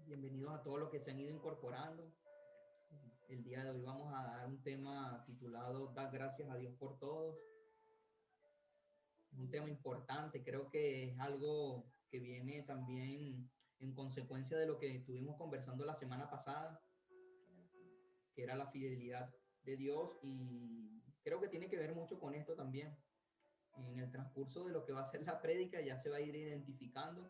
Bienvenidos a todos los que se han ido incorporando. El día de hoy vamos a dar un tema titulado Dar gracias a Dios por todos. Un tema importante, creo que es algo que viene también en consecuencia de lo que estuvimos conversando la semana pasada, que era la fidelidad de Dios, y creo que tiene que ver mucho con esto también. En el transcurso de lo que va a ser la prédica ya se va a ir identificando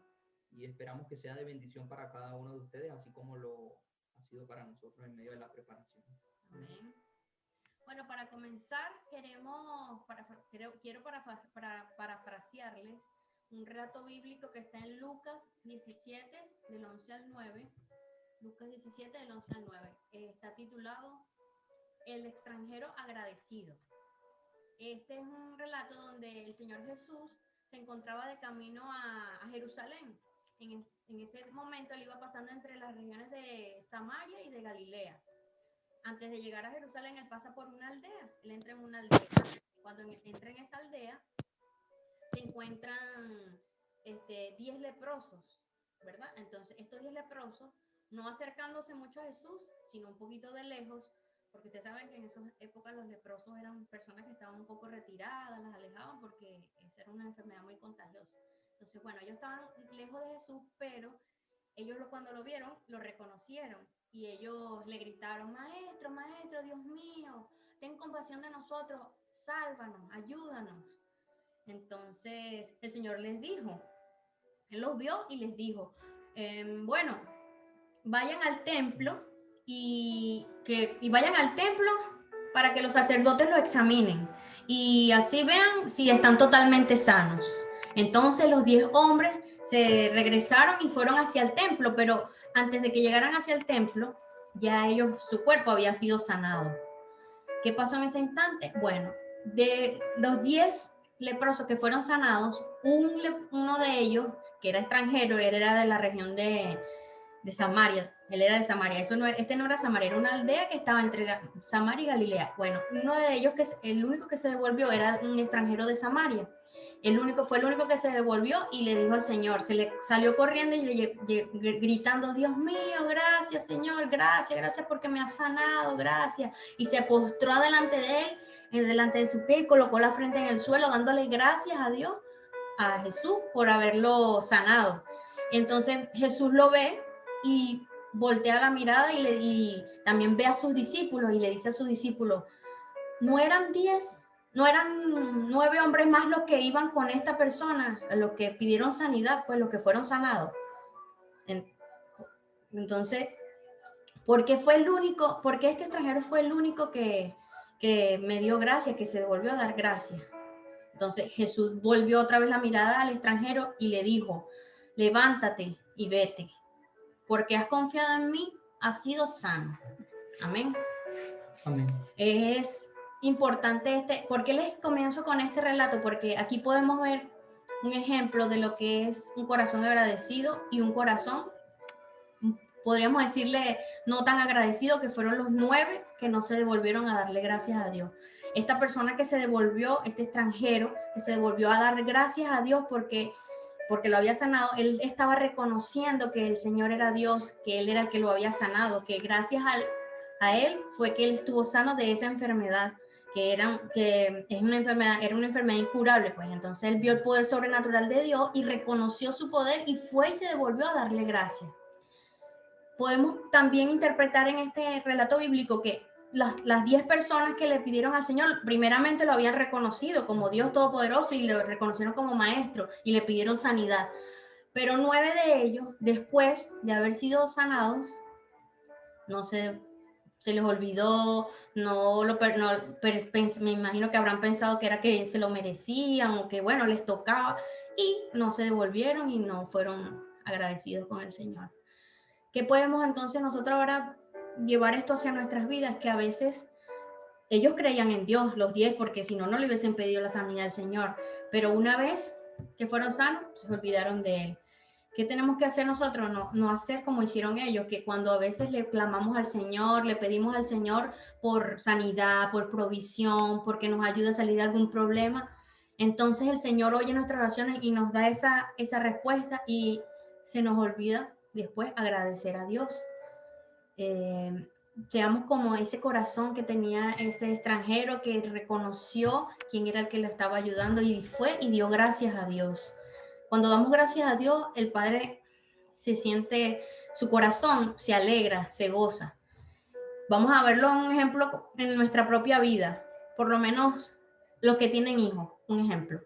y esperamos que sea de bendición para cada uno de ustedes, así como lo ha sido para nosotros en medio de la preparación. Amén. Bueno, para comenzar, quiero parafrasearles un relato bíblico que está en Lucas 17, del 11 al 9. Lucas 17, del 11 al 9. Está titulado El extranjero agradecido. Este es un relato donde el Señor Jesús se encontraba de camino a Jerusalén. En ese momento él iba pasando entre las regiones de Samaria y de Galilea. Antes de llegar a Jerusalén, él pasa por una aldea. Él entra en una aldea. Cuando entra en esa aldea, se encuentran 10 leprosos, ¿verdad? Entonces, estos 10 leprosos, no acercándose mucho a Jesús, sino un poquito de lejos, porque ustedes saben que en esas épocas los leprosos eran personas que estaban un poco retiradas, las alejaban porque esa era una enfermedad muy contagiosa. Entonces, bueno, ellos estaban lejos de Jesús, pero ellos cuando lo vieron, lo reconocieron y ellos le gritaron, maestro, maestro, Dios mío, ten compasión de nosotros, sálvanos, ayúdanos. Entonces el Señor les dijo, Él los vio y les dijo, bueno, vayan al templo y vayan al templo para que los sacerdotes lo examinen y así vean si están totalmente sanos. Entonces los 10 hombres se regresaron y fueron hacia el templo, pero antes de que llegaran hacia el templo, ya su cuerpo había sido sanado. ¿Qué pasó en ese instante? Bueno, de los 10 leprosos que fueron sanados, uno de ellos, que era extranjero, él era de la región de Samaria, él era de Samaria, este no era Samaria, era una aldea que estaba entre Samaria y Galilea. Bueno, uno de ellos, el único que se devolvió era un extranjero de Samaria. Fue el único que se devolvió y le dijo al Señor, se le salió corriendo y gritando, Dios mío, gracias Señor, gracias porque me has sanado, gracias. Y se postró delante de él, delante de su pie, y colocó la frente en el suelo, dándole gracias a Dios, a Jesús, por haberlo sanado. Entonces Jesús lo ve y voltea la mirada y también ve a sus discípulos y le dice a sus discípulos, no eran 9 hombres más los que iban con esta persona, los que pidieron sanidad, pues los que fueron sanados. Entonces, ¿por qué este extranjero fue el único que me dio gracias, que se volvió a dar gracias? Entonces Jesús volvió otra vez la mirada al extranjero y le dijo, levántate y vete, porque has confiado en mí, has sido sano. Amén. Amén. Es importante ¿por qué les comienzo con este relato? Porque aquí podemos ver un ejemplo de lo que es un corazón agradecido y un corazón, podríamos decirle, no tan agradecido, que fueron los 9 que no se devolvieron a darle gracias a Dios. Esta persona que se devolvió, este extranjero que se devolvió a dar gracias a Dios porque lo había sanado, él estaba reconociendo que el Señor era Dios, que Él era el que lo había sanado, que gracias a Él fue que Él estuvo sano de esa enfermedad, era una enfermedad incurable. Pues entonces Él vio el poder sobrenatural de Dios y reconoció su poder y fue y se devolvió a darle gracias. Podemos también interpretar en este relato bíblico que las 10 personas que le pidieron al Señor, primeramente lo habían reconocido como Dios Todopoderoso y lo reconocieron como maestro y le pidieron sanidad. Pero 9 de ellos, después de haber sido sanados, se les olvidó, me imagino que habrán pensado que era que se lo merecían o que bueno, les tocaba y no se devolvieron y no fueron agradecidos con el Señor. ¿Qué podemos entonces nosotros ahora llevar esto hacia nuestras vidas? Que a veces ellos creían en Dios, los 10, porque si no, no le hubiesen pedido la sanidad al Señor. Pero una vez que fueron sanos, se olvidaron de Él. ¿Qué tenemos que hacer nosotros? No hacer como hicieron ellos, que cuando a veces le clamamos al Señor, le pedimos al Señor por sanidad, por provisión, porque nos ayude a salir de algún problema, entonces el Señor oye nuestras oraciones y nos da esa respuesta y se nos olvida después agradecer a Dios. Seamos como ese corazón que tenía ese extranjero que reconoció quién era el que lo estaba ayudando y fue y dio gracias a Dios. Cuando damos gracias a Dios, el Padre se siente, su corazón se alegra, se goza. Vamos a verlo un ejemplo en nuestra propia vida, por lo menos los que tienen hijos, un ejemplo.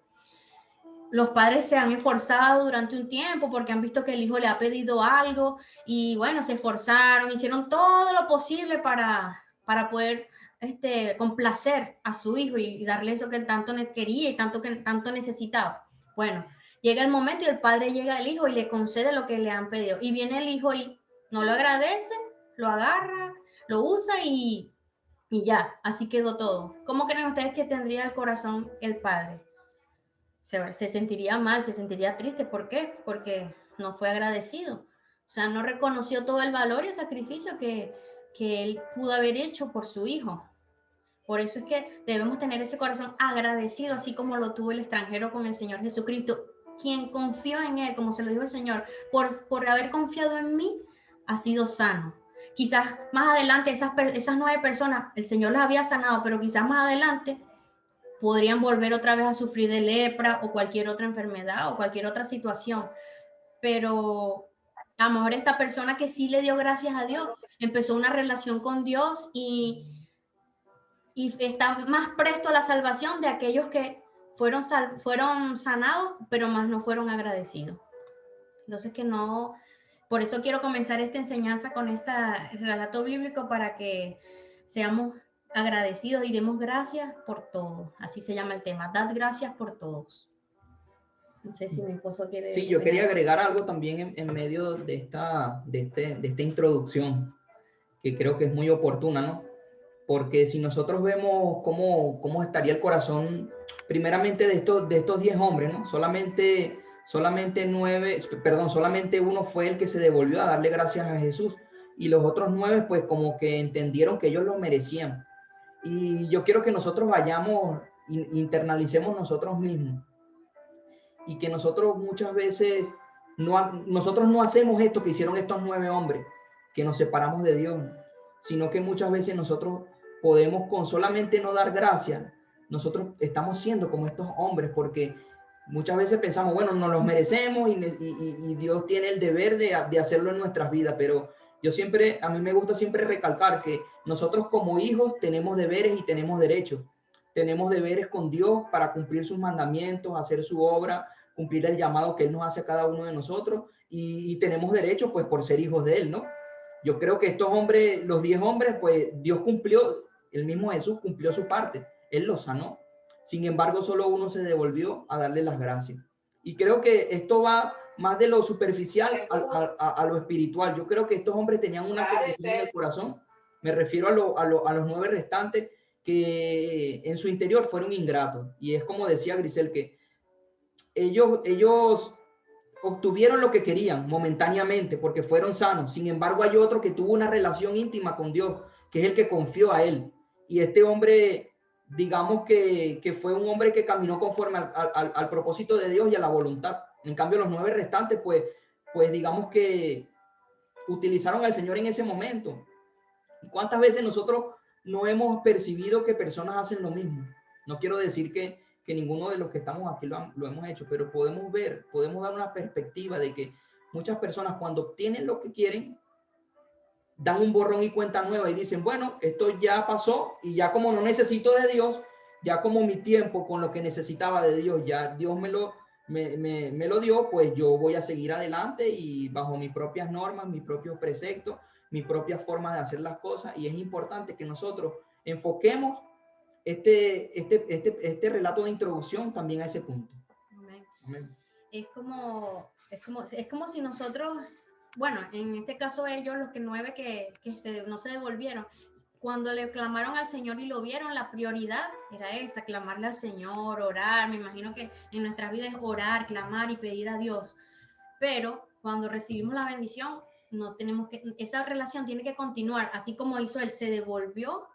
Los padres se han esforzado durante un tiempo porque han visto que el hijo le ha pedido algo y bueno, se esforzaron, hicieron todo lo posible para poder complacer a su hijo y darle eso que él tanto quería y tanto necesitaba. Bueno, llega el momento y el padre llega al hijo y le concede lo que le han pedido. Y viene el hijo y no lo agradece, lo agarra, lo usa y ya, así quedó todo. ¿Cómo creen ustedes que tendría el corazón el padre? Se sentiría mal, se sentiría triste. ¿Por qué? Porque no fue agradecido. O sea, no reconoció todo el valor y el sacrificio que él pudo haber hecho por su hijo. Por eso es que debemos tener ese corazón agradecido, así como lo tuvo el extranjero con el Señor Jesucristo, quien confió en él, como se lo dijo el Señor, por haber confiado en mí, ha sido sano. Quizás más adelante esas 9 personas, el Señor las había sanado, pero quizás más adelante podrían volver otra vez a sufrir de lepra o cualquier otra enfermedad o cualquier otra situación. Pero a lo mejor esta persona que sí le dio gracias a Dios, empezó una relación con Dios y está más presto a la salvación de aquellos que fueron sanados, pero más no fueron agradecidos. Entonces que no, por eso quiero comenzar esta enseñanza con este relato bíblico para que seamos agradecidos y demos gracias por todo. Así se llama el tema, dad gracias por todos. No sé si mi esposo quiere... Sí, yo quería agregar algo también en medio de esta introducción, que creo que es muy oportuna, ¿no? Porque si nosotros vemos cómo estaría el corazón, primeramente de estos 10 hombres, ¿no? Solamente uno fue el que se devolvió a darle gracias a Jesús. Y los otros 9, pues como que entendieron que ellos lo merecían. Y yo quiero que nosotros vayamos, internalicemos nosotros mismos. Y que nosotros muchas veces, nosotros no hacemos esto que hicieron estos 9 hombres, que nos separamos de Dios, sino que muchas veces nosotros podemos con solamente no dar gracias, nosotros estamos siendo como estos hombres, porque muchas veces pensamos, bueno, nos los merecemos y Dios tiene el deber de hacerlo en nuestras vidas, pero a mí me gusta siempre recalcar que nosotros como hijos tenemos deberes y tenemos derechos. Tenemos deberes con Dios para cumplir sus mandamientos, hacer su obra, cumplir el llamado que Él nos hace a cada uno de nosotros y tenemos derechos pues por ser hijos de Él, ¿no? Yo creo que estos hombres, los 10 hombres, pues Dios cumplió, el mismo Jesús cumplió su parte, Él los sanó. Sin embargo, solo uno se devolvió a darle las gracias. Y creo que esto va más de lo superficial a lo espiritual. Yo creo que estos hombres tenían una condición en el corazón, me refiero a los 9 restantes, que en su interior fueron ingratos. Y es como decía Grisel, que ellos obtuvieron lo que querían momentáneamente porque fueron sanos. Sin embargo, hay otro que tuvo una relación íntima con Dios, que es el que confió a Él. Y este hombre, digamos que fue un hombre que caminó conforme al propósito de Dios y a la voluntad. En cambio, los 9 restantes, pues digamos que utilizaron al Señor en ese momento. ¿Y cuántas veces nosotros no hemos percibido que personas hacen lo mismo? No quiero decir que ninguno de los que estamos aquí lo hemos hecho, pero podemos dar una perspectiva de que muchas personas cuando obtienen lo que quieren, dan un borrón y cuenta nueva y dicen, bueno, esto ya pasó y ya como no necesito de Dios, ya como mi tiempo con lo que necesitaba de Dios, ya Dios me lo dio, pues yo voy a seguir adelante y bajo mis propias normas, mis propios preceptos, mi propia forma de hacer las cosas. Y es importante que nosotros enfoquemos este relato de introducción también a ese punto. Amén. Amén. Es como si nosotros, bueno, en este caso ellos, los 9 que no se devolvieron, cuando le clamaron al Señor y lo vieron, la prioridad era esa, clamarle al Señor, orar. Me imagino que en nuestras vidas es orar, clamar y pedir a Dios. Pero cuando recibimos la bendición, no tenemos que, esa relación tiene que continuar, así como hizo él, se devolvió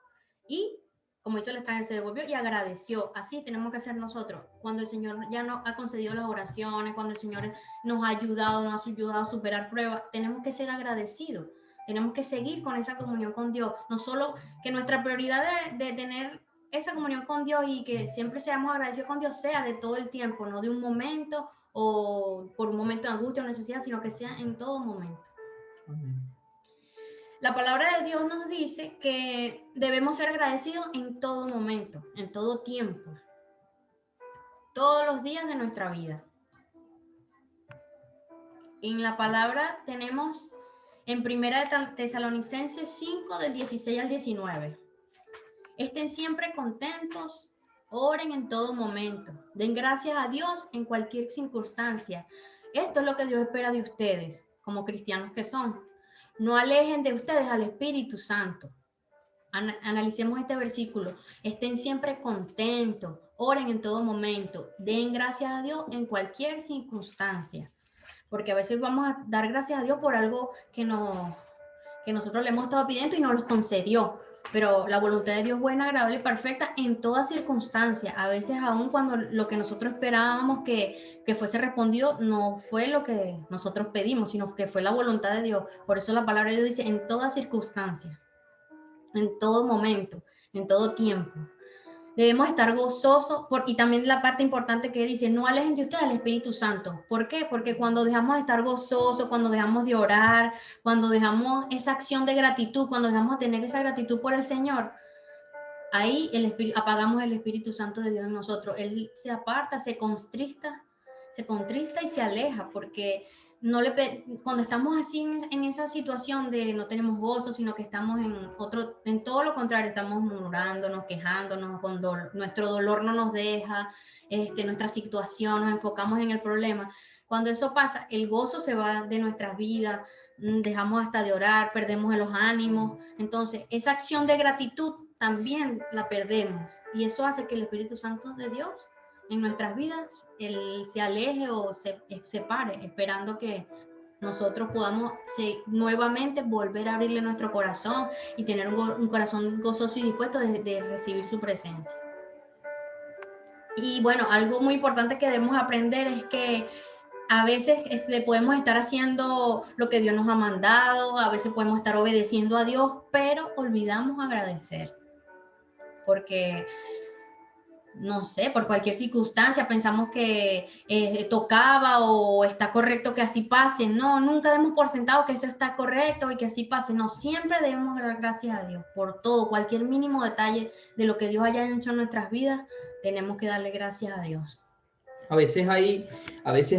y como hizo el extranjero, se devolvió y agradeció. Así tenemos que hacer nosotros. Cuando el Señor ya nos ha concedido las oraciones, cuando el Señor nos ha ayudado a superar pruebas, tenemos que ser agradecidos. Tenemos que seguir con esa comunión con Dios. No solo que nuestra prioridad de tener esa comunión con Dios y que siempre seamos agradecidos con Dios sea de todo el tiempo, no de un momento o por un momento de angustia o necesidad, sino que sea en todo momento. Amén. La palabra de Dios nos dice que debemos ser agradecidos en todo momento, en todo tiempo, todos los días de nuestra vida. En la palabra tenemos en 1 Tesalonicenses 5, del 16 al 19. Estén siempre contentos, oren en todo momento, den gracias a Dios en cualquier circunstancia. Esto es lo que Dios espera de ustedes, como cristianos que son. No alejen de ustedes al Espíritu Santo. Analicemos este versículo. Estén siempre contentos, oren en todo momento, den gracias a Dios en cualquier circunstancia. Porque a veces vamos a dar gracias a Dios por algo que nosotros le hemos estado pidiendo y nos lo concedió. Pero la voluntad de Dios es buena, agradable y perfecta en todas circunstancias. A veces aún cuando lo que nosotros esperábamos que fuese respondido no fue lo que nosotros pedimos, sino que fue la voluntad de Dios. Por eso la palabra de Dios dice en todas circunstancias, en todo momento, en todo tiempo. Debemos estar gozosos, y también la parte importante que dice, no alejen de ustedes al Espíritu Santo. ¿Por qué? Porque cuando dejamos de estar gozosos, cuando dejamos de orar, cuando dejamos esa acción de gratitud, cuando dejamos de tener esa gratitud por el Señor, ahí apagamos el Espíritu Santo de Dios en nosotros. Él se aparta, se contrista y se aleja, porque cuando estamos así en esa situación de no tenemos gozo, sino que estamos en todo lo contrario, estamos murmurándonos, quejándonos, nuestro dolor no nos deja, nuestra situación, nos enfocamos en el problema. Cuando eso pasa, el gozo se va de nuestras vidas, dejamos hasta de orar, perdemos los ánimos. Entonces, esa acción de gratitud también la perdemos, y eso hace que el Espíritu Santo de Dios en nuestras vidas él se aleje o se separe, esperando que nosotros podamos nuevamente volver a abrirle nuestro corazón y tener un corazón gozoso y dispuesto de recibir su presencia. Y bueno, algo muy importante que debemos aprender es que a veces podemos estar haciendo lo que Dios nos ha mandado, a veces podemos estar obedeciendo a Dios, pero olvidamos agradecer. Porque no sé, por cualquier circunstancia pensamos que tocaba o está correcto que así pase. No, nunca demos por sentado que eso está correcto y que así pase. No, siempre debemos dar gracias a Dios por todo, cualquier mínimo detalle de lo que Dios haya hecho en nuestras vidas, tenemos que darle gracias a Dios. A veces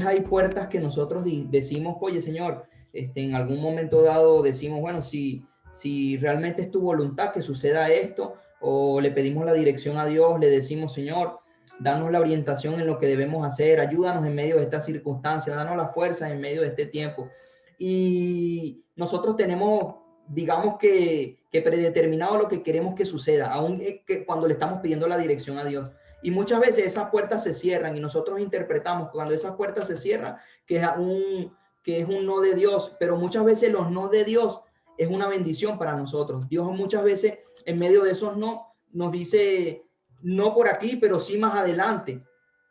hay puertas que nosotros decimos, oye, Señor, en algún momento dado decimos, bueno, si realmente es tu voluntad que suceda esto, o le pedimos la dirección a Dios, le decimos, Señor, danos la orientación en lo que debemos hacer, ayúdanos en medio de esta circunstancia, danos la fuerza en medio de este tiempo. Y nosotros tenemos, digamos que predeterminado lo que queremos que suceda, aun que cuando le estamos pidiendo la dirección a Dios. Y muchas veces esas puertas se cierran y nosotros interpretamos cuando esas puertas se cierran que es un no de Dios, pero muchas veces los no de Dios es una bendición para nosotros. Dios muchas veces en medio de esos no nos dice no por aquí, pero sí más adelante.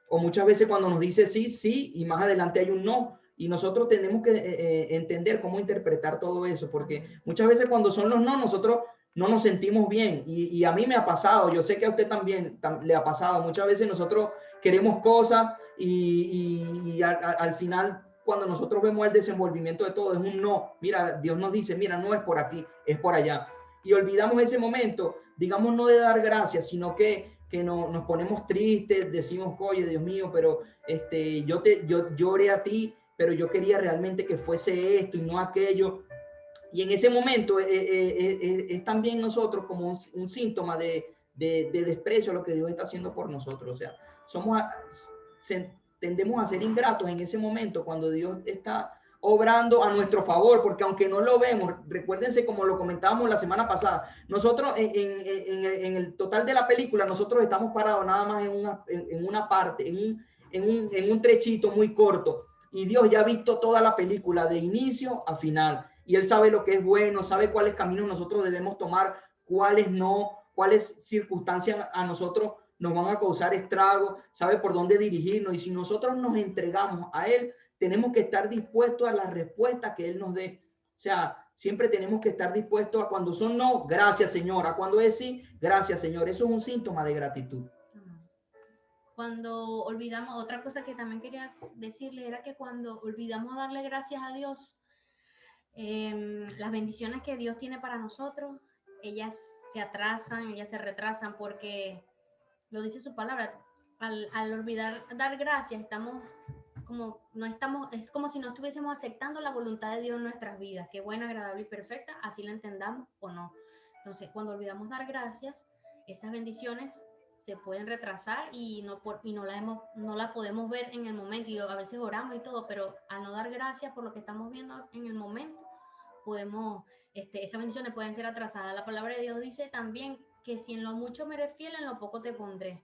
O muchas veces cuando nos dice sí, sí, y más adelante hay un no. Y nosotros tenemos que entender cómo interpretar todo eso, porque muchas veces cuando son los no, nosotros no nos sentimos bien. Y a mí me ha pasado, yo sé que a usted también le ha pasado. Muchas veces nosotros queremos cosas y al final, cuando nosotros vemos el desenvolvimiento de todo, es un no. Mira, Dios nos dice, mira, no es por aquí, es por allá. Y olvidamos ese momento, digamos, no de dar gracias, sino que nos ponemos tristes, decimos, oye, Dios mío, pero yo lloré a ti, pero yo quería realmente que fuese esto y no aquello. Y en ese momento es también nosotros como un síntoma de desprecio a lo que Dios está haciendo por nosotros. O sea, tendemos a ser ingratos en ese momento cuando Dios está obrando a nuestro favor, porque aunque no lo vemos, recuérdense como lo comentábamos la semana pasada, nosotros en el total de la película, nosotros estamos parados nada más en una parte, en un trechito muy corto, y Dios ya ha visto toda la película de inicio a final, y Él sabe lo que es bueno, sabe cuáles caminos nosotros debemos tomar, cuáles no, cuáles circunstancias a nosotros nos van a causar estragos, sabe por dónde dirigirnos. Y si nosotros nos entregamos a Él, tenemos que estar dispuestos a la respuesta que Él nos dé. O sea, siempre tenemos que estar dispuestos a cuando son no, gracias Señor, a cuando es sí, gracias Señor. Eso es un síntoma de gratitud. Cuando olvidamos, otra cosa que también quería decirle era que cuando olvidamos darle gracias a Dios, las bendiciones que Dios tiene para nosotros, ellas se atrasan, ellas se retrasan, porque lo dice su palabra, al olvidar dar gracias, estamos como, no estamos, es como si no estuviésemos aceptando la voluntad de Dios en nuestras vidas, que buena, agradable y perfecta, así la entendamos o no. Entonces, cuando olvidamos dar gracias, esas bendiciones se pueden retrasar y no la podemos ver en el momento. Y a veces oramos y todo, pero al no dar gracias por lo que estamos viendo en el momento, esas bendiciones pueden ser atrasadas. La palabra de Dios dice también que si en lo mucho me eres fiel, en lo poco te pondré.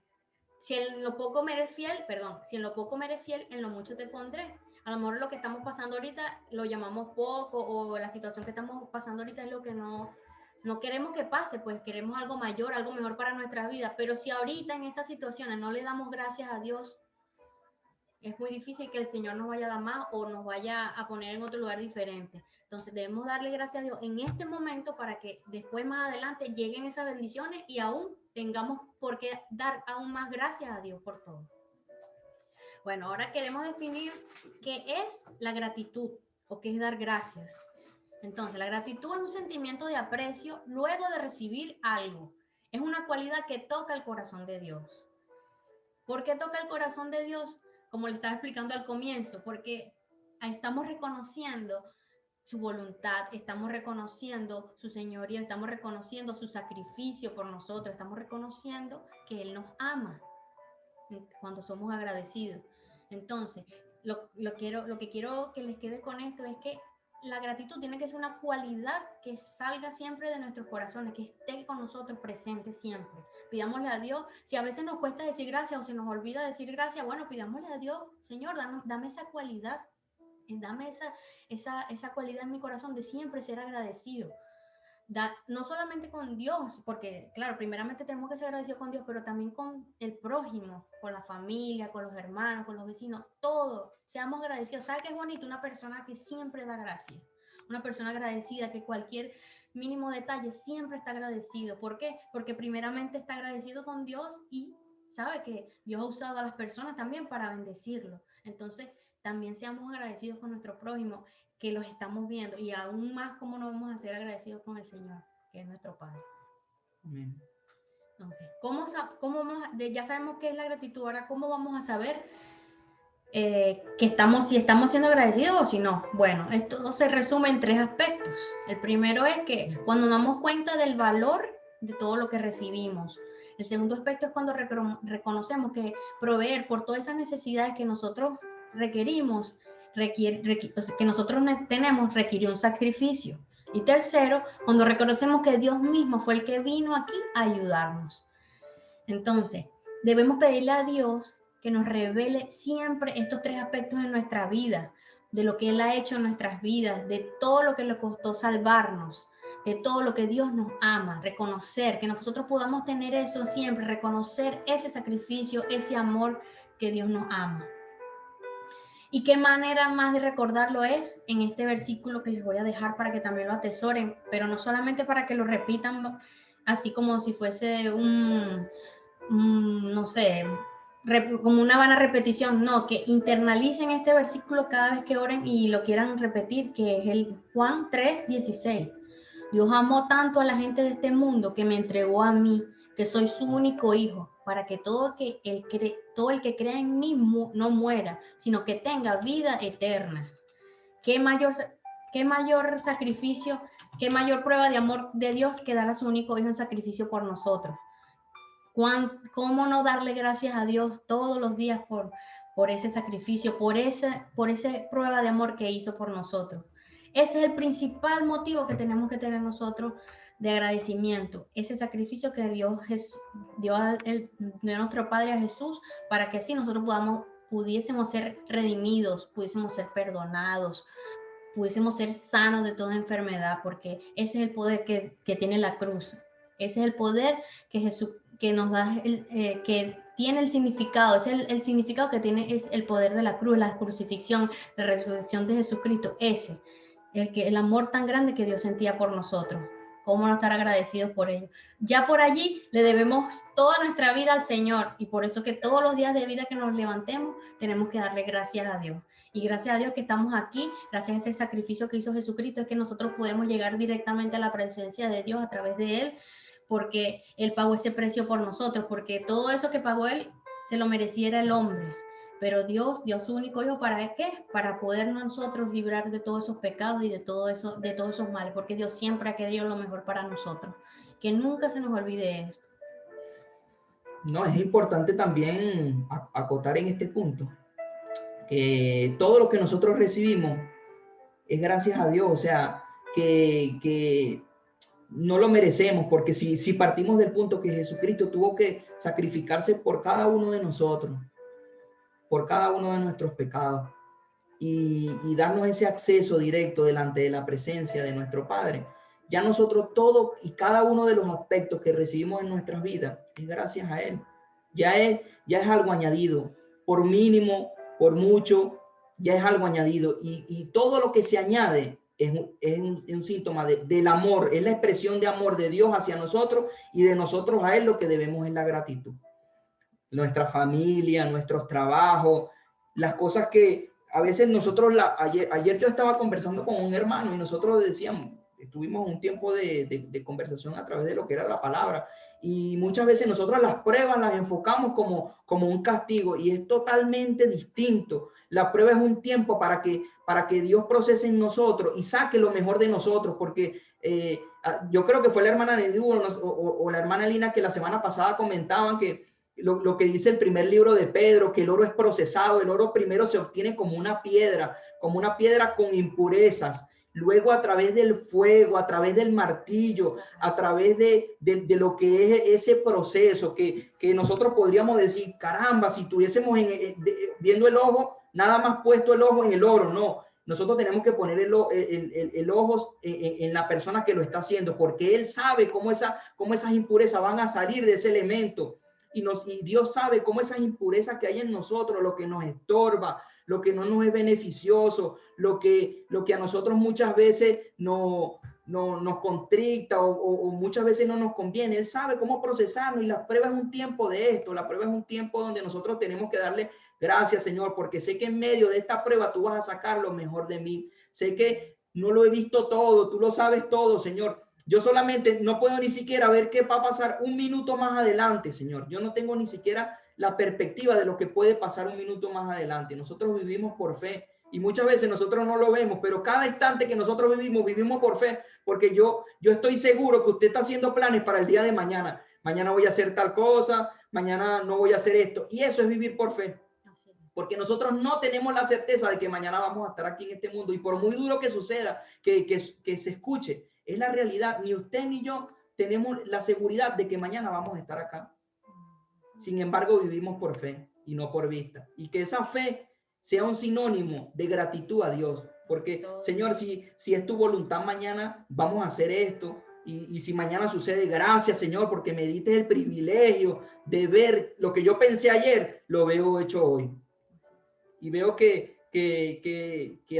Si en lo poco me eres fiel, en lo mucho te pondré. A lo mejor lo que estamos pasando ahorita lo llamamos poco, o la situación que estamos pasando ahorita es lo que no queremos que pase, pues queremos algo mayor, algo mejor para nuestra vida. Pero si ahorita en estas situaciones no le damos gracias a Dios, es muy difícil que el Señor nos vaya a dar más o nos vaya a poner en otro lugar diferente. Entonces debemos darle gracias a Dios en este momento para que después más adelante lleguen esas bendiciones y aún tengamos por qué dar aún más gracias a Dios por todo. Bueno, ahora queremos definir qué es la gratitud o qué es dar gracias. Entonces, la gratitud es un sentimiento de aprecio luego de recibir algo. Es una cualidad que toca el corazón de Dios. ¿Por qué toca el corazón de Dios? Como le estaba explicando al comienzo, porque estamos reconociendo su voluntad, estamos reconociendo su señoría, estamos reconociendo su sacrificio por nosotros, estamos reconociendo que Él nos ama cuando somos agradecidos. Entonces, lo que quiero que les quede con esto es que la gratitud tiene que ser una cualidad que salga siempre de nuestros corazones, que esté con nosotros presente siempre. Pidámosle a Dios, si a veces nos cuesta decir gracias o se nos olvida decir gracias, bueno, pidámosle a Dios, Señor, dame esa cualidad, dame esa cualidad en mi corazón de siempre ser agradecido. No solamente con Dios, porque claro, primeramente tenemos que ser agradecidos con Dios, pero también con el prójimo, con la familia, con los hermanos, con los vecinos, todo, seamos agradecidos. ¿Sabes qué es bonito? Una persona que siempre da gracias, una persona agradecida, que cualquier mínimo detalle siempre está agradecido. ¿Por qué? Porque primeramente está agradecido con Dios y sabe que Dios ha usado a las personas también para bendecirlo. Entonces, también seamos agradecidos con nuestro prójimo, que los estamos viendo, y aún más cómo no vamos a ser agradecidos con el Señor, que es nuestro Padre. Amén. Entonces, ya sabemos qué es la gratitud, ahora cómo vamos a saber si estamos siendo agradecidos o si no. Bueno, esto se resume en 3 aspectos. El primero es que cuando nos damos cuenta del valor de todo lo que recibimos. El segundo aspecto es cuando reconocemos que proveer por todas esas necesidades que nosotros requerimos, que nosotros tenemos, requiere un sacrificio. Y tercero, cuando reconocemos que Dios mismo fue el que vino aquí a ayudarnos. Entonces, debemos pedirle a Dios que nos revele siempre estos 3 aspectos de nuestra vida, de lo que Él ha hecho en nuestras vidas, de todo lo que le costó salvarnos, de todo lo que Dios nos ama, reconocer, que nosotros podamos tener eso siempre, reconocer ese sacrificio, ese amor que Dios nos ama. ¿Y qué manera más de recordarlo es? En este versículo que les voy a dejar para que también lo atesoren, pero no solamente para que lo repitan así como si fuese no sé, como una vana repetición, no, que internalicen este versículo cada vez que oren y lo quieran repetir, que es el Juan 3:16. Dios amó tanto a la gente de este mundo que me entregó a mí, que soy su único hijo, para que todo el que crea en mí no muera, sino que tenga vida eterna. ¿Qué mayor sacrificio, qué mayor prueba de amor de Dios que dar a su único hijo en sacrificio por nosotros? ¿Cómo no darle gracias a Dios todos los días por ese sacrificio, por esa prueba de amor que hizo por nosotros? Ese es el principal motivo que tenemos que tener nosotros de agradecimiento, ese sacrificio que Dios dio a nuestro Padre, a Jesús, para que así nosotros pudiésemos ser redimidos, pudiésemos ser perdonados, pudiésemos ser sanos de toda enfermedad, porque ese es el poder que tiene la cruz. Ese es el poder que Jesús, que nos da, que tiene el significado, es el significado que tiene, es el poder de la cruz, la crucifixión, la resurrección de Jesucristo, ese, el amor tan grande que Dios sentía por nosotros. ¿Cómo no estar agradecidos por ello? Ya por allí le debemos toda nuestra vida al Señor, y por eso que todos los días de vida que nos levantemos tenemos que darle gracias a Dios. Y gracias a Dios que estamos aquí, gracias a ese sacrificio que hizo Jesucristo, es que nosotros podemos llegar directamente a la presencia de Dios a través de Él, porque Él pagó ese precio por nosotros, porque todo eso que pagó Él se lo mereciera el hombre. Pero Dios dio a su único hijo, ¿para qué? Para poder nosotros librar de todos esos pecados y de todo eso, de todos esos males, porque Dios siempre ha querido lo mejor para nosotros. Que nunca se nos olvide esto. No, es importante también acotar en este punto que todo lo que nosotros recibimos es gracias a Dios, o sea, que no lo merecemos, porque si partimos del punto que Jesucristo tuvo que sacrificarse por cada uno de nosotros, por cada uno de nuestros pecados, y darnos ese acceso directo delante de la presencia de nuestro Padre, ya nosotros todo y cada uno de los aspectos que recibimos en nuestras vidas es gracias a Él. Ya es algo añadido, por mínimo, por mucho, ya es algo añadido, y todo lo que se añade es un síntoma del amor, es la expresión de amor de Dios hacia nosotros, y de nosotros a Él lo que debemos es la gratitud. Nuestra familia, nuestros trabajos, las cosas que a veces nosotros, ayer yo estaba conversando con un hermano y nosotros decíamos, tuvimos un tiempo de conversación a través de lo que era la palabra, y muchas veces nosotros las pruebas las enfocamos como un castigo, y es totalmente distinto. La prueba es un tiempo para que Dios procese en nosotros y saque lo mejor de nosotros, porque yo creo que fue la hermana Nedu o la hermana Lina que la semana pasada comentaban que lo que dice el primer libro de Pedro, que el oro es procesado. El oro primero se obtiene como una piedra con impurezas. Luego a través del fuego, a través del martillo, a través de lo que es ese proceso, que nosotros podríamos decir, caramba, si tuviésemos viendo el ojo, nada más puesto el ojo en el oro. No, nosotros tenemos que poner el ojo en la persona que lo está haciendo, porque él sabe cómo esas impurezas van a salir de ese elemento. Y Dios sabe cómo esas impurezas que hay en nosotros, lo que nos estorba, lo que no nos es beneficioso, lo que a nosotros muchas veces nos contricta o muchas veces no nos conviene. Él sabe cómo procesarnos, y la prueba es un tiempo de esto. La prueba es un tiempo donde nosotros tenemos que darle gracias, Señor, porque sé que en medio de esta prueba tú vas a sacar lo mejor de mí. Sé que no lo he visto todo, tú lo sabes todo, Señor. Yo solamente no puedo ni siquiera ver qué va a pasar un minuto más adelante, Señor. Yo no tengo ni siquiera la perspectiva de lo que puede pasar un minuto más adelante. Nosotros vivimos por fe, y muchas veces nosotros no lo vemos, pero cada instante que nosotros vivimos por fe, porque yo estoy seguro que usted está haciendo planes para el día de mañana. Mañana voy a hacer tal cosa, mañana no voy a hacer esto, y eso es vivir por fe. Porque nosotros no tenemos la certeza de que mañana vamos a estar aquí en este mundo, y por muy duro que suceda, que se escuche, es la realidad. Ni usted ni yo tenemos la seguridad de que mañana vamos a estar acá. Sin embargo, vivimos por fe y no por vista. Y que esa fe sea un sinónimo de gratitud a Dios. Porque, Señor, si es tu voluntad, mañana vamos a hacer esto. Y si mañana sucede, gracias, Señor, porque me diste el privilegio de ver lo que yo pensé ayer, lo veo hecho hoy. Y veo que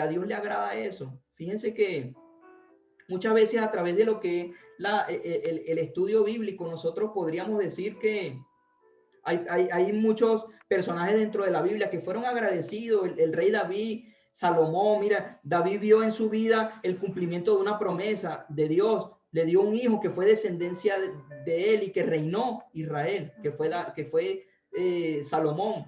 a Dios le agrada eso. Fíjense que muchas veces a través de lo que el estudio bíblico, nosotros podríamos decir que hay muchos personajes dentro de la Biblia que fueron agradecidos. El rey David, Salomón, mira, David vio en su vida el cumplimiento de una promesa de Dios. Le dio un hijo que fue descendencia de él y que reinó Israel, que fue Salomón.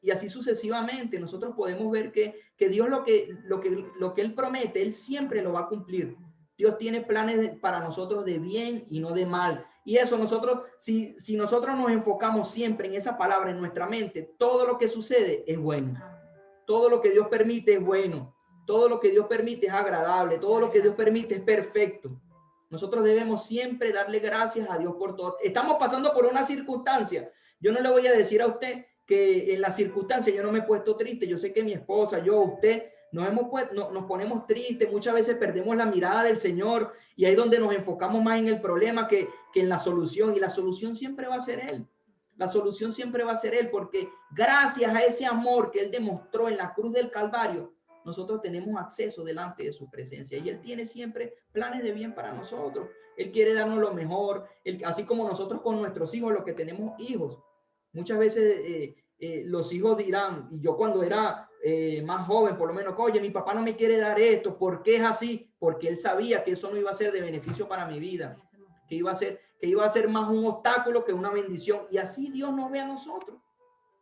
Y así sucesivamente nosotros podemos ver que Dios lo que él promete, él siempre lo va a cumplir. Dios tiene planes para nosotros de bien y no de mal. Y eso nosotros, si nosotros nos enfocamos siempre en esa palabra en nuestra mente, todo lo que sucede es bueno. Todo lo que Dios permite es bueno. Todo lo que Dios permite es agradable. Todo lo que Dios permite es perfecto. Nosotros debemos siempre darle gracias a Dios por todo. Estamos pasando por una circunstancia. Yo no le voy a decir a usted que en la circunstancia yo no me he puesto triste. Yo sé que mi esposa, usted nos ponemos tristes, muchas veces perdemos la mirada del Señor y ahí es donde nos enfocamos más en el problema que en la solución, y la solución siempre va a ser Él. La solución siempre va a ser Él, porque gracias a ese amor que Él demostró en la cruz del Calvario, nosotros tenemos acceso delante de su presencia y Él tiene siempre planes de bien para nosotros. Él quiere darnos lo mejor, así como nosotros con nuestros hijos, los que tenemos hijos. Muchas veces los hijos dirán, y yo cuando era más joven, por lo menos, oye, mi papá no me quiere dar esto, ¿por qué es así? Porque él sabía que eso no iba a ser de beneficio para mi vida, que iba a ser más un obstáculo que una bendición. Y así Dios nos ve a nosotros.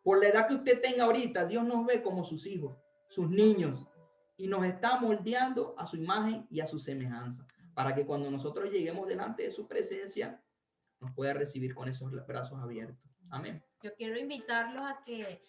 Por la edad que usted tenga ahorita, Dios nos ve como sus hijos, sus niños, y nos está moldeando a su imagen y a su semejanza, para que cuando nosotros lleguemos delante de su presencia, nos pueda recibir con esos brazos abiertos. Amén. Yo quiero invitarlos a que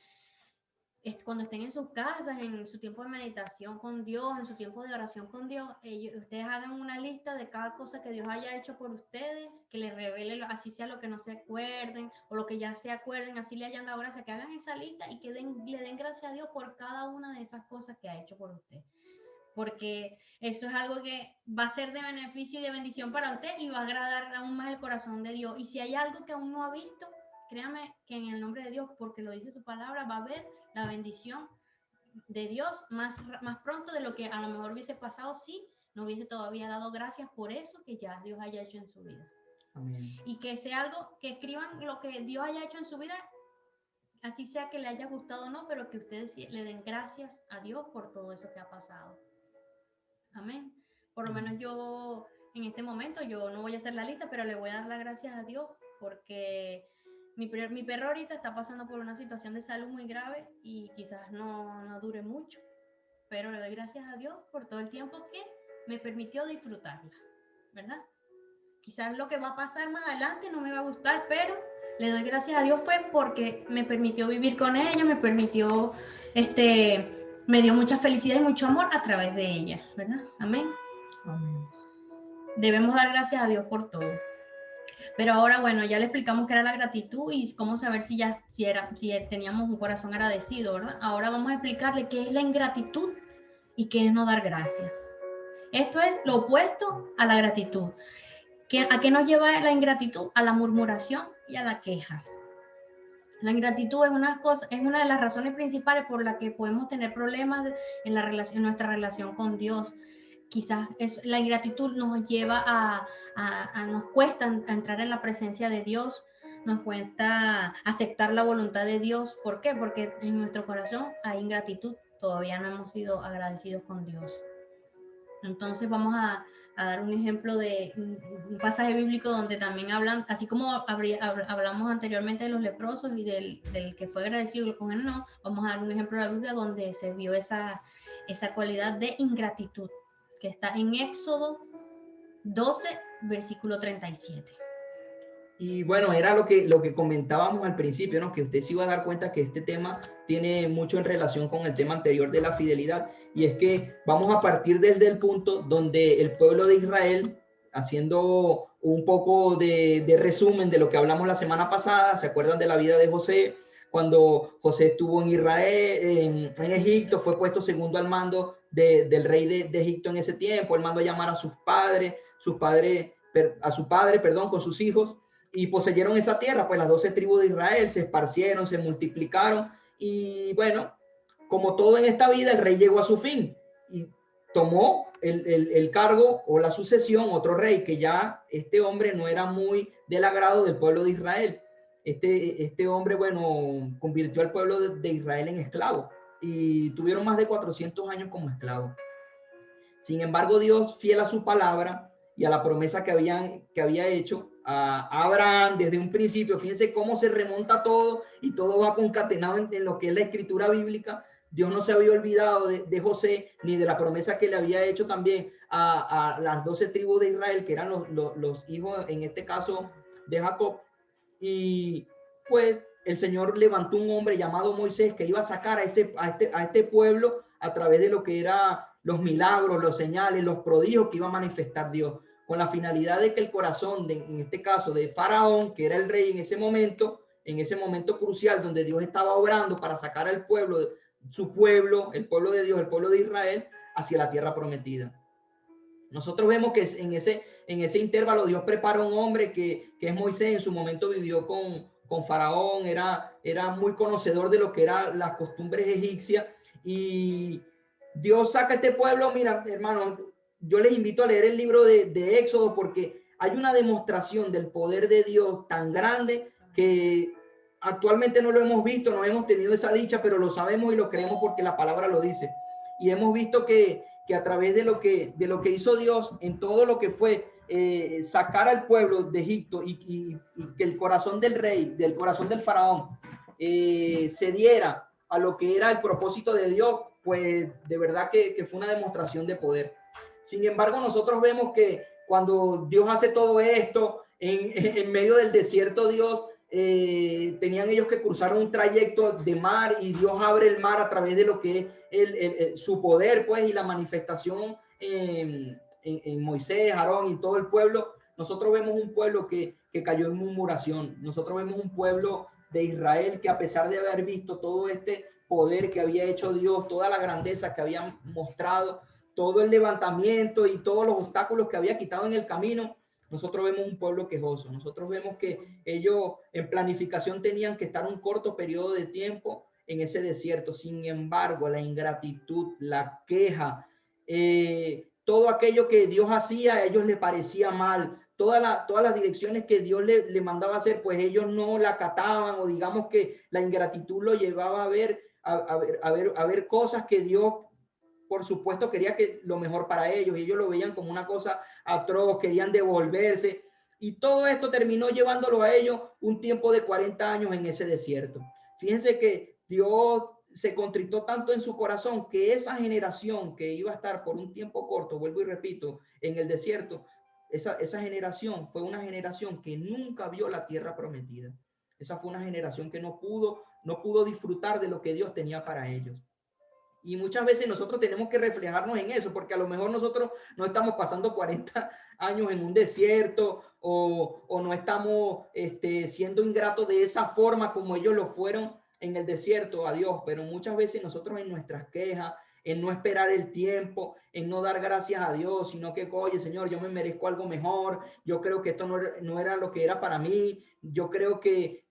cuando estén en sus casas, en su tiempo de meditación con Dios, en su tiempo de oración con Dios, ustedes hagan una lista de cada cosa que Dios haya hecho por ustedes, que les revele, así sea lo que no se acuerden o lo que ya se acuerden, así le hayan dado gracia, que hagan esa lista y que le den gracias a Dios por cada una de esas cosas que ha hecho por usted. Porque eso es algo que va a ser de beneficio y de bendición para usted y va a agradar aún más el corazón de Dios. Y si hay algo que aún no ha visto, créame que en el nombre de Dios, porque lo dice su palabra, va a haber la bendición de Dios más pronto de lo que a lo mejor hubiese pasado si no hubiese todavía dado gracias por eso que ya Dios haya hecho en su vida. Amén. Y que sea algo, que escriban lo que Dios haya hecho en su vida, así sea que le haya gustado o no, pero que ustedes le den gracias a Dios por todo eso que ha pasado. Amén. Por lo menos yo, en este momento, yo no voy a hacer la lista, pero le voy a dar las gracias a Dios porque mi perro ahorita está pasando por una situación de salud muy grave y quizás no dure mucho, pero le doy gracias a Dios por todo el tiempo que me permitió disfrutarla, ¿verdad? Quizás lo que va a pasar más adelante no me va a gustar, pero le doy gracias a Dios fue porque me permitió vivir con ella, me permitió, me dio mucha felicidad y mucho amor a través de ella, ¿verdad? Amén. Amén. Debemos dar gracias a Dios por todo. Pero ahora, bueno, ya le explicamos qué era la gratitud y cómo saber si teníamos un corazón agradecido, ¿verdad? Ahora vamos a explicarle qué es la ingratitud y qué es no dar gracias. Esto es lo opuesto a la gratitud. ¿A qué nos lleva la ingratitud? A la murmuración y a la queja. La ingratitud es una de las razones principales por las que podemos tener problemas en nuestra relación con Dios. Quizás la ingratitud nos lleva nos cuesta entrar en la presencia de Dios, nos cuesta aceptar la voluntad de Dios. ¿Por qué? Porque en nuestro corazón hay ingratitud, todavía no hemos sido agradecidos con Dios. Entonces vamos a dar un ejemplo de un pasaje bíblico donde también hablan, así como hablamos anteriormente de los leprosos y del que fue agradecido con él, no, vamos a dar un ejemplo de la Biblia donde se vio esa cualidad de ingratitud, que está en Éxodo 12, versículo 37. Y bueno, era lo que comentábamos al principio, ¿no? Que usted se iba a dar cuenta que este tema tiene mucho en relación con el tema anterior de la fidelidad. Y es que vamos a partir desde el punto donde el pueblo de Israel, haciendo un poco de resumen de lo que hablamos la semana pasada, ¿se acuerdan de la vida de José? Cuando José estuvo en Israel, en Egipto, fue puesto segundo al mando del rey de Egipto en ese tiempo. Él mandó a llamar a su padre, con sus hijos, y poseyeron esa tierra. Pues las 12 tribus de Israel se esparcieron, se multiplicaron, y bueno, como todo en esta vida, el rey llegó a su fin y tomó el cargo o la sucesión otro rey, que ya este hombre no era muy del agrado del pueblo de Israel. Este hombre, bueno, convirtió al pueblo de Israel en esclavo y tuvieron más de 400 años como esclavos. Sin embargo, Dios, fiel a su palabra y a la promesa que había hecho a Abraham desde un principio, fíjense cómo se remonta todo y todo va concatenado en lo que es la escritura bíblica. Dios no se había olvidado de José ni de la promesa que le había hecho también a las 12 tribus de Israel, que eran los hijos, en este caso, de Jacob. Y pues el Señor levantó un hombre llamado Moisés que iba a sacar a este pueblo a través de lo que era los milagros, los señales, los prodigios que iba a manifestar Dios, con la finalidad de que el corazón, en este caso de Faraón, que era el rey en ese momento crucial donde Dios estaba obrando para sacar al pueblo su pueblo, el pueblo de Dios, el pueblo de Israel, hacia la tierra prometida. Nosotros vemos que en ese intervalo Dios prepara un hombre que es Moisés. En su momento vivió con Faraón, era muy conocedor de lo que eran las costumbres egipcias, y Dios saca a este pueblo. Mira, hermanos, yo les invito a leer el libro de Éxodo, porque hay una demostración del poder de Dios tan grande que actualmente no lo hemos visto, no hemos tenido esa dicha, pero lo sabemos y lo creemos porque la palabra lo dice. Y hemos visto que a través de lo que hizo Dios en todo lo que fue sacar al pueblo de Egipto, y que el corazón del rey, del corazón del faraón, se diera a lo que era el propósito de Dios, pues de verdad que fue una demostración de poder. Sin embargo, nosotros vemos que cuando Dios hace todo esto, en medio del desierto, Dios tenían ellos que cruzar un trayecto de mar, y Dios abre el mar a través de lo que es su poder, pues, y la manifestación en Moisés, Aarón y todo el pueblo. Nosotros vemos un pueblo que cayó en murmuración. Nosotros vemos un pueblo de Israel que, a pesar de haber visto todo este poder que había hecho Dios, toda la grandeza que había mostrado, todo el levantamiento y todos los obstáculos que había quitado en el camino, nosotros vemos un pueblo quejoso. Nosotros vemos que ellos en planificación tenían que estar un corto periodo de tiempo en ese desierto. Sin embargo, la ingratitud, la queja, todo aquello que Dios hacía, a ellos les parecía mal. Todas las direcciones que Dios le mandaba hacer, pues ellos no la acataban, o digamos que la ingratitud lo llevaba a ver cosas que Dios, por supuesto, quería que lo mejor para ellos, y ellos lo veían como una cosa atroz, querían devolverse, y todo esto terminó llevándolo a ellos un tiempo de 40 años en ese desierto. Fíjense que Dios se contristó tanto en su corazón que esa generación que iba a estar por un tiempo corto, vuelvo y repito, en el desierto, esa generación fue una generación que nunca vio la tierra prometida. Esa fue una generación que no pudo disfrutar de lo que Dios tenía para ellos. Y muchas veces nosotros tenemos que reflejarnos en eso, porque a lo mejor nosotros no estamos pasando 40 años en un desierto, o no estamos siendo ingratos de esa forma como ellos lo fueron en el desierto a Dios, pero muchas veces nosotros, en nuestras quejas, en no esperar el tiempo, en no dar gracias a Dios, sino que, oye, Señor, yo me merezco algo mejor, yo creo que esto no era lo que era para mí, yo creo que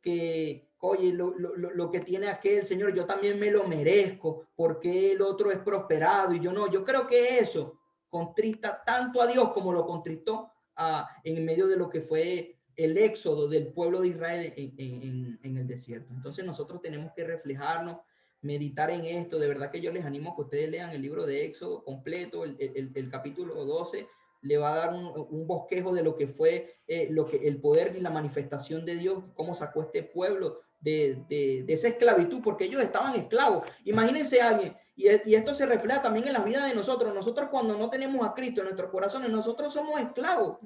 oye, lo que tiene aquel, Señor, yo también me lo merezco, porque el otro es prosperado y yo no. Yo creo que eso contrista tanto a Dios como lo contristó en medio de lo que fue el éxodo del pueblo de Israel en el desierto. Entonces nosotros tenemos que reflejarnos, meditar en esto. De verdad que yo les animo a que ustedes lean el libro de Éxodo completo, el capítulo 12, le va a dar un bosquejo de lo que fue el poder y la manifestación de Dios, cómo sacó este pueblo de esa esclavitud, porque ellos estaban esclavos. Imagínense a alguien, y esto se refleja también en la vida de nosotros. Nosotros, cuando no tenemos a Cristo en nuestros corazones, nosotros somos esclavos.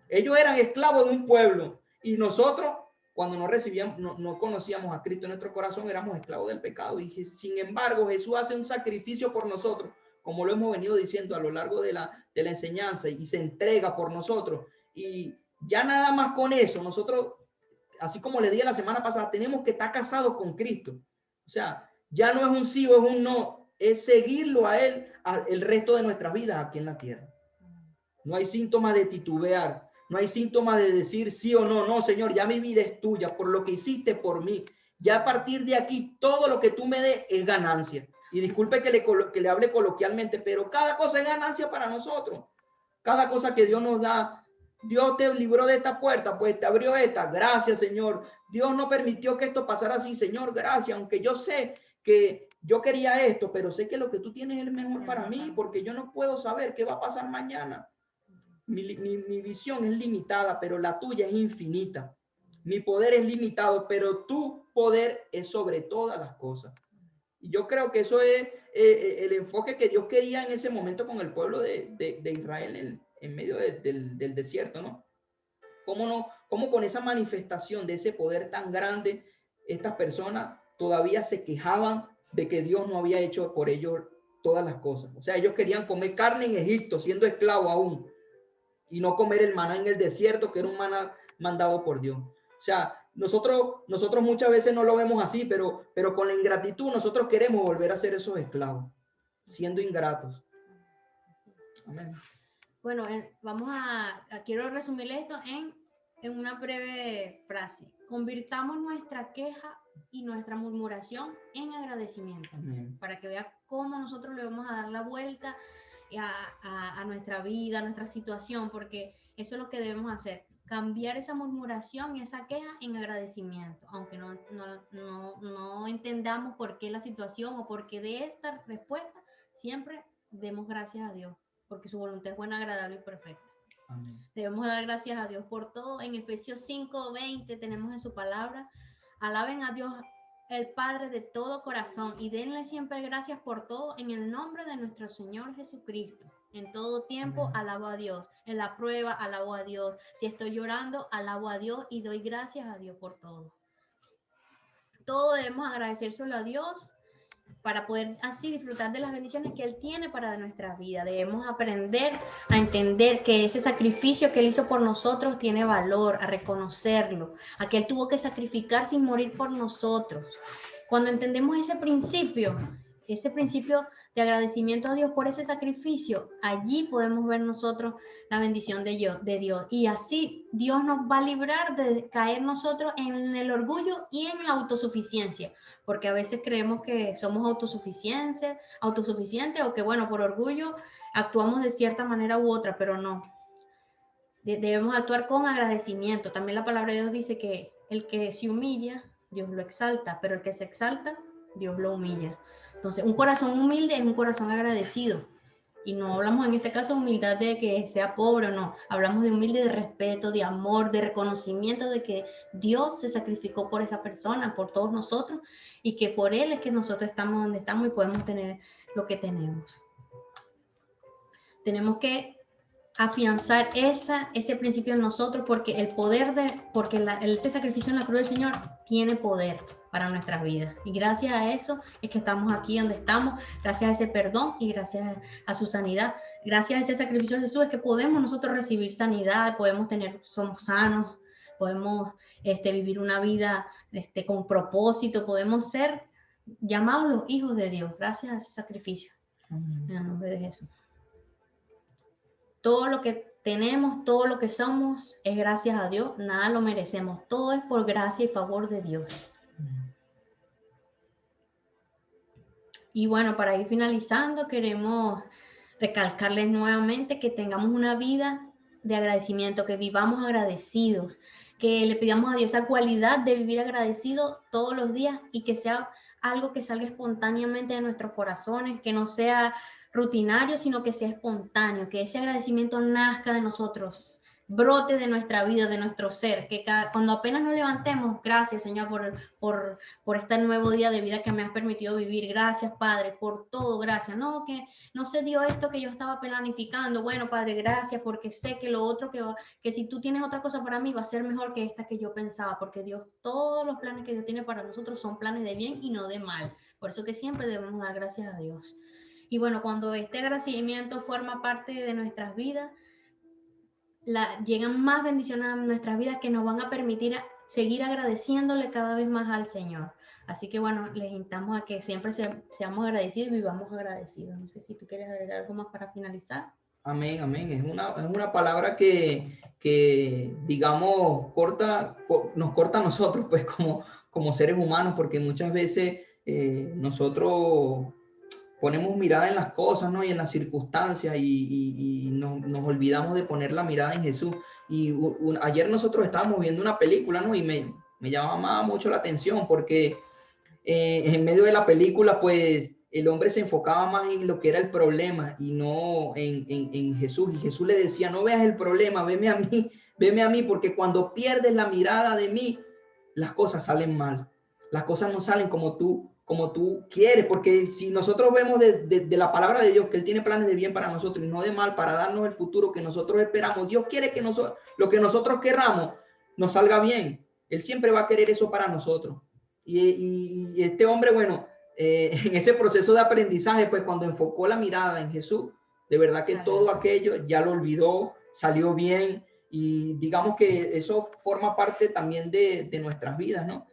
Ellos eran esclavos de un pueblo, y nosotros, cuando no recibíamos, no conocíamos a Cristo en nuestro corazón, éramos esclavos del pecado. Y sin embargo, Jesús hace un sacrificio por nosotros, como lo hemos venido diciendo a lo largo de la enseñanza, y se entrega por nosotros. Y ya nada más con eso, nosotros, así como le dije la semana pasada, tenemos que estar casados con Cristo. O sea, ya no es un sí o es un no, es seguirlo a Él el resto de nuestras vidas aquí en la tierra. No hay síntomas de titubear, no hay síntomas de decir sí o no. No, Señor, ya mi vida es tuya por lo que hiciste por mí. Ya a partir de aquí, todo lo que tú me des es ganancia. Y disculpe que le hable coloquialmente, pero cada cosa es ganancia para nosotros. Cada cosa que Dios nos da, Dios te libró de esta puerta, pues te abrió esta. Gracias, Señor. Dios no permitió que esto pasara así, Señor, gracias. Aunque yo sé que yo quería esto, pero sé que lo que tú tienes es el mejor para mí, porque yo no puedo saber qué va a pasar mañana. Mi visión es limitada, pero la tuya es infinita. Mi poder es limitado, pero tu poder es sobre todas las cosas. Y yo creo que eso es el enfoque que Dios quería en ese momento con el pueblo de Israel en medio del desierto, ¿no? ¿Cómo con esa manifestación de ese poder tan grande, estas personas todavía se quejaban de que Dios no había hecho por ellos todas las cosas? O sea, ellos querían comer carne en Egipto, siendo esclavos aún, y no comer el maná en el desierto, que era un maná mandado por Dios. O sea, nosotros muchas veces no lo vemos así, pero con la ingratitud nosotros queremos volver a ser esos esclavos, siendo ingratos. Amén. Bueno, quiero resumir esto en una breve frase. Convirtamos nuestra queja y nuestra murmuración en agradecimiento. Amén. Para que vea cómo nosotros le vamos a dar la vuelta a nuestra vida, a nuestra situación, porque eso es lo que debemos hacer. Cambiar esa murmuración y esa queja en agradecimiento, aunque no entendamos por qué la situación o por qué de esta respuesta, siempre demos gracias a Dios, porque su voluntad es buena, agradable y perfecta. Amén. Debemos dar gracias a Dios por todo. En Efesios 5:20 tenemos en su palabra: alaben a Dios el Padre de todo corazón y denle siempre gracias por todo en el nombre de nuestro Señor Jesucristo. En todo tiempo alabo a Dios. En la prueba alabo a Dios. Si estoy llorando, alabo a Dios y doy gracias a Dios por todo. Todo debemos agradecérselo a Dios para poder así disfrutar de las bendiciones que Él tiene para nuestra vida. Debemos aprender a entender que ese sacrificio que Él hizo por nosotros tiene valor, a reconocerlo, a que Él tuvo que sacrificar sin morir por nosotros. Cuando entendemos ese principio de agradecimiento a Dios por ese sacrificio, allí podemos ver nosotros la bendición de Dios. Y así Dios nos va a librar de caer nosotros en el orgullo y en la autosuficiencia. Porque a veces creemos que somos autosuficientes o que, bueno, por orgullo actuamos de cierta manera u otra, pero no. Debemos actuar con agradecimiento. También la palabra de Dios dice que el que se humilla, Dios lo exalta, pero el que se exalta, Dios lo humilla. Entonces, un corazón humilde es un corazón agradecido. Y no hablamos en este caso de humildad de que sea pobre o no. Hablamos de humilde de respeto, de amor, de reconocimiento de que Dios se sacrificó por esa persona, por todos nosotros, y que por Él es que nosotros estamos donde estamos y podemos tener lo que tenemos. Tenemos que afianzar ese principio en nosotros, porque ese sacrificio en la cruz del Señor tiene poder para nuestras vidas, y gracias a eso es que estamos aquí donde estamos, gracias a ese perdón y gracias a su sanidad, gracias a ese sacrificio de Jesús es que podemos nosotros recibir sanidad, somos sanos, podemos vivir una vida con propósito, podemos ser llamados los hijos de Dios gracias a ese sacrificio. En el nombre de Jesús. Todo lo que tenemos, todo lo que somos es gracias a Dios, nada lo merecemos, todo es por gracia y favor de Dios. Y bueno, para ir finalizando, queremos recalcarles nuevamente que tengamos una vida de agradecimiento, que vivamos agradecidos, que le pidamos a Dios esa cualidad de vivir agradecido todos los días y que sea algo que salga espontáneamente de nuestros corazones, que no sea rutinario, sino que sea espontáneo, que ese agradecimiento nazca de nosotros, brote de nuestra vida, de nuestro ser, que cuando apenas nos levantemos, gracias Señor por este nuevo día de vida que me has permitido vivir, gracias Padre por todo, gracias, no, que no se dio esto que yo estaba planificando, bueno Padre, gracias porque sé que lo otro que si tú tienes otra cosa para mí va a ser mejor que esta que yo pensaba, porque Dios, todos los planes que Dios tiene para nosotros son planes de bien y no de mal, por eso que siempre debemos dar gracias a Dios. Y bueno, cuando este agradecimiento forma parte de nuestras vidas, llegan más bendiciones a nuestras vidas que nos van a permitir seguir agradeciéndole cada vez más al Señor. Así que bueno, les invitamos a que siempre seamos agradecidos y vivamos agradecidos. No sé si tú quieres agregar algo más para finalizar. Amén, amén. Es una palabra que digamos, nos corta a nosotros, pues, como seres humanos, porque muchas veces nosotros ponemos mirada en las cosas, ¿no? Y en las circunstancias y nos olvidamos de poner la mirada en Jesús. Y ayer nosotros estábamos viendo una película, ¿no? Y me llamaba mucho la atención porque en medio de la película, pues, el hombre se enfocaba más en lo que era el problema y no en Jesús. Y Jesús le decía, no veas el problema, veme a mí, porque cuando pierdes la mirada de mí, las cosas salen mal. Las cosas no salen como tú quieres, porque si nosotros vemos de la palabra de Dios que Él tiene planes de bien para nosotros y no de mal, para darnos el futuro que nosotros esperamos, Dios quiere que lo que nosotros querramos nos salga bien. Él siempre va a querer eso para nosotros. Y este hombre, bueno, en ese proceso de aprendizaje, pues cuando enfocó la mirada en Jesús, de verdad que todo aquello ya lo olvidó, salió bien Y digamos que eso forma parte también de nuestras vidas, ¿no?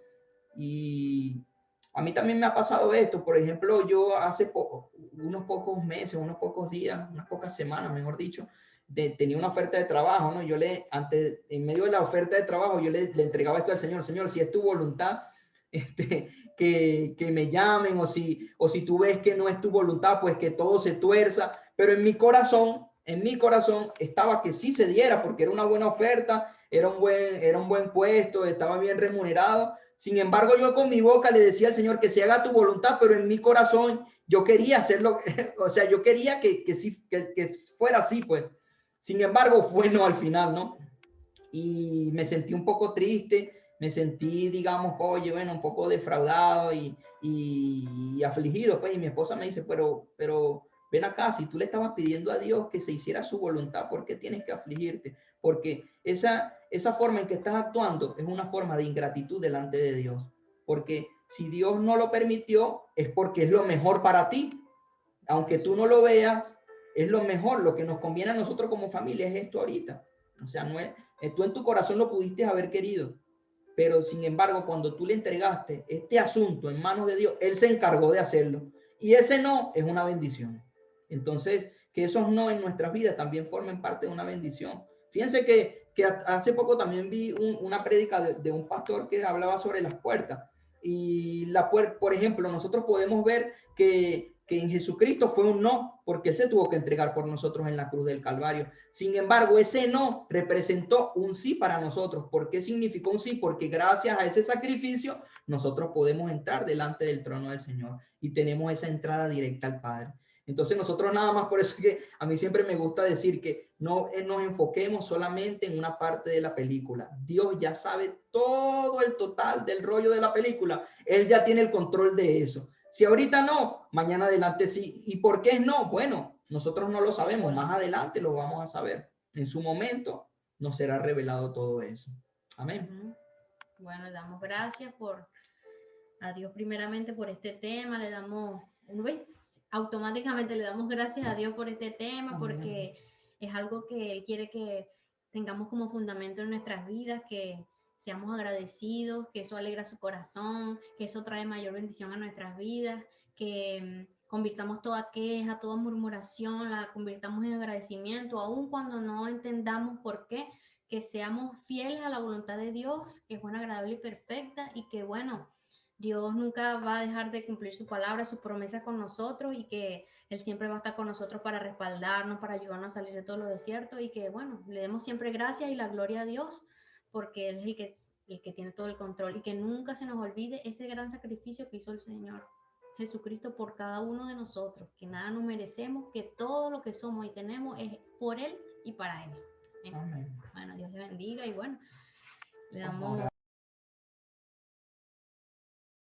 Y a mí también me ha pasado esto. Por ejemplo, yo hace unos pocos meses, unos pocos días, unas pocas semanas, mejor dicho, tenía una oferta de trabajo, ¿no? En medio de la oferta de trabajo, yo le entregaba esto al Señor. Señor, si es tu voluntad, que me llamen, o si tú ves que no es tu voluntad, pues que todo se tuerza. Pero en mi corazón estaba que sí se diera, porque era una buena oferta, era un buen puesto, estaba bien remunerado. Sin embargo, yo con mi boca le decía al Señor que se haga tu voluntad, pero en mi corazón yo quería hacerlo, o sea, yo quería sí, que fuera así, pues. Sin embargo, fue no al final, ¿no? Y me sentí un poco triste, me sentí, digamos, oye, bueno, un poco defraudado y afligido, pues, y mi esposa me dice, pero ven acá, si tú le estabas pidiendo a Dios que se hiciera su voluntad, ¿por qué tienes que afligirte? Porque esa forma en que estás actuando es una forma de ingratitud delante de Dios, porque si Dios no lo permitió, es porque es lo mejor para ti, aunque tú no lo veas, es lo mejor, lo que nos conviene a nosotros como familia es esto ahorita. O sea, no es, tú en tu corazón lo pudiste haber querido, pero sin embargo, cuando tú le entregaste este asunto en manos de Dios, Él se encargó de hacerlo. Y ese no es una bendición. Entonces, que esos no en nuestras vidas también formen parte de una bendición. Fíjense que hace poco también vi una prédica de un pastor que hablaba sobre las puertas. Y por ejemplo, nosotros podemos ver que en Jesucristo fue un no, porque Él se tuvo que entregar por nosotros en la cruz del Calvario. Sin embargo, ese no representó un sí para nosotros. ¿Por qué significó un sí? Porque gracias a ese sacrificio nosotros podemos entrar delante del trono del Señor y tenemos esa entrada directa al Padre. Entonces nosotros nada más, por eso es que a mí siempre me gusta decir que no nos enfoquemos solamente en una parte de la película. Dios ya sabe todo el total del rollo de la película. Él ya tiene el control de eso. Si ahorita no, mañana adelante sí. ¿Y por qué no? Bueno, nosotros no lo sabemos. Más adelante lo vamos a saber. En su momento nos será revelado todo eso. Amén. Bueno, le damos gracias a Dios primeramente por este tema. Le damos, automáticamente le damos gracias a Dios por este tema, porque es algo que Él quiere que tengamos como fundamento en nuestras vidas, que seamos agradecidos, que eso alegra su corazón, que eso trae mayor bendición a nuestras vidas, que convirtamos toda queja, toda murmuración, la convirtamos en agradecimiento, aun cuando no entendamos por qué, que seamos fieles a la voluntad de Dios, que es buena, agradable y perfecta, y que bueno, Dios nunca va a dejar de cumplir su palabra, sus promesas con nosotros, y que Él siempre va a estar con nosotros para respaldarnos, para ayudarnos a salir de todo lo desierto, y que bueno, le demos siempre gracias y la gloria a Dios, porque Él es el que tiene todo el control, y que nunca se nos olvide ese gran sacrificio que hizo el Señor Jesucristo por cada uno de nosotros, que nada nos merecemos, que todo lo que somos y tenemos es por Él y para Él. Amén. Bueno, Dios le bendiga y bueno, le damos